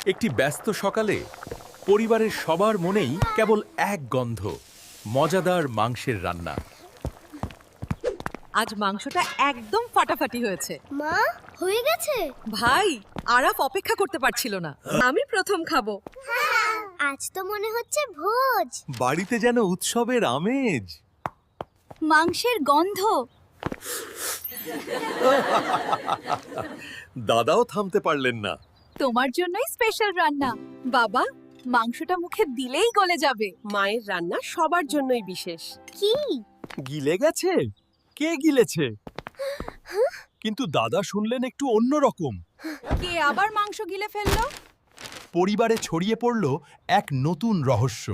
একটি ব্যস্ত সকালে পরিবারের সবার মনেই কেবল এক গন্ধ, মজাদার মাংসের রান্না। আজ মাংসটা একদম ফাটাফাটি হয়েছে। মা, হয়ে গেছে? ভাই, আরাফ অপেক্ষা করতে পারছিল না। আমি প্রথম খাবো। আজ তো মনে হচ্ছে ভোজ। বাড়িতে যেন উৎসবের আমেজ। মাংসের গন্ধ। দাদাও থামতে পারলেন না। তোমার জন্যই স্পেশাল রান্না। বাবা, মাংসটা মুখে দিলেই গলে যাবে। মায়ের রান্না সবার জন্যই বিশেষ। কি? গিলে গেছে? কে গিলেছে? কিন্তু দাদা শুনলেন একটু অন্যরকম। কে আবার মাংস গিলে ফেললো? পরিবারে ছড়িয়ে পড়ল এক নতুন রহস্য।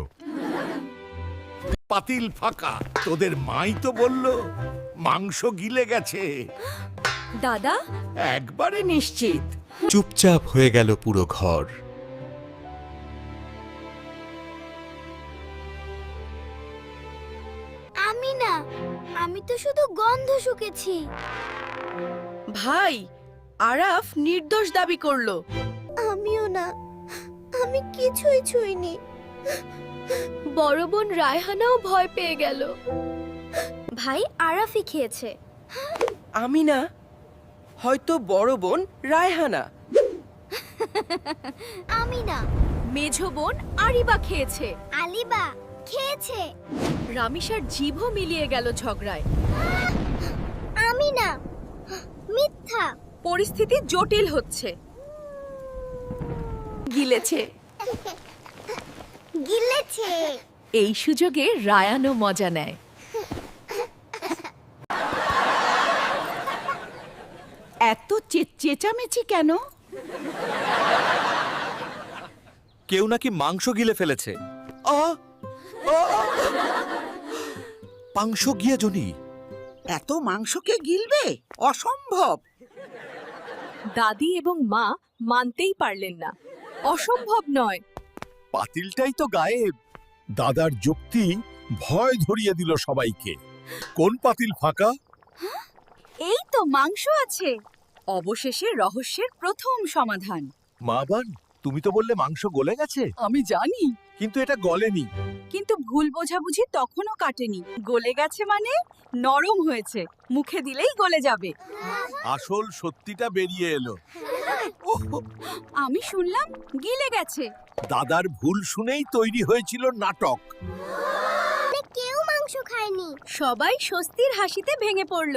পাতিল ফাঁকা, তোদের মাই তো বলল মাংস গিলে গেছে। দাদা, একবারে নিশ্চিত? চুপচাপ হয়ে গেল পুরো ঘর। আমি না, আমি তো শুধু গন্ধ শুকেছি। ভাই, আরাফ নির্দোষ দাবি করলো। আমিও না, আমি কিছুই ছুঁইনি। বড় বোন রায়হানাও ভয় পেয়ে গেল। ভাই আরাফই খেয়েছে। আমি না, হয়তো বড় বোন রায়হানা। আমি না, মেঝো বোন আরিবা খেয়েছে। আলিবা খেয়েছে। রামিসার জিভও মিলিয়ে গেল ঝগড়ায়। আমি না, মিথ্যা। পরিস্থিতি জটিল হচ্ছে। গিলেছে। গিলেছে। এই সুযোগে রায়ানও মজা নেয়। এত চেঁচামেচি কেন? কেউ নাকি মাংস গিলে ফেলেছে। মাংস গিয়ে জনি। এত মাংসকে গিলবে? অসম্ভব। দাদি এবং মা মানতেই পারলেন না। অসম্ভব নয়। পাতিলটাই তো গায়েব। দাদার যুক্তি ভয় ধরিয়ে দিল সবাইকে। কোন পাতিল ফাঁকা? এই তো মাংস আছে। অবশেষে রহস্যের প্রথম সমাধান। মাবান, তুমি তো বললে মাংস গলে গেছে। আমি জানি, কিন্তু এটা গলেনি। কিন্তু ভুল বোঝাবুঝি তখনও কাটেনি। গলে গেছে মানে নরম হয়েছে, মুখে দিলেই গলে যাবে। আসল সত্যিটা বেরিয়ে এলো। আমি শুনলাম গিলে গেছে। দাদার ভুল শুনেই তৈরি হয়েছিল নাটক। কেউ মাংস খায়নি। সবাই স্বস্তির হাসিতে ভেঙে পড়ল।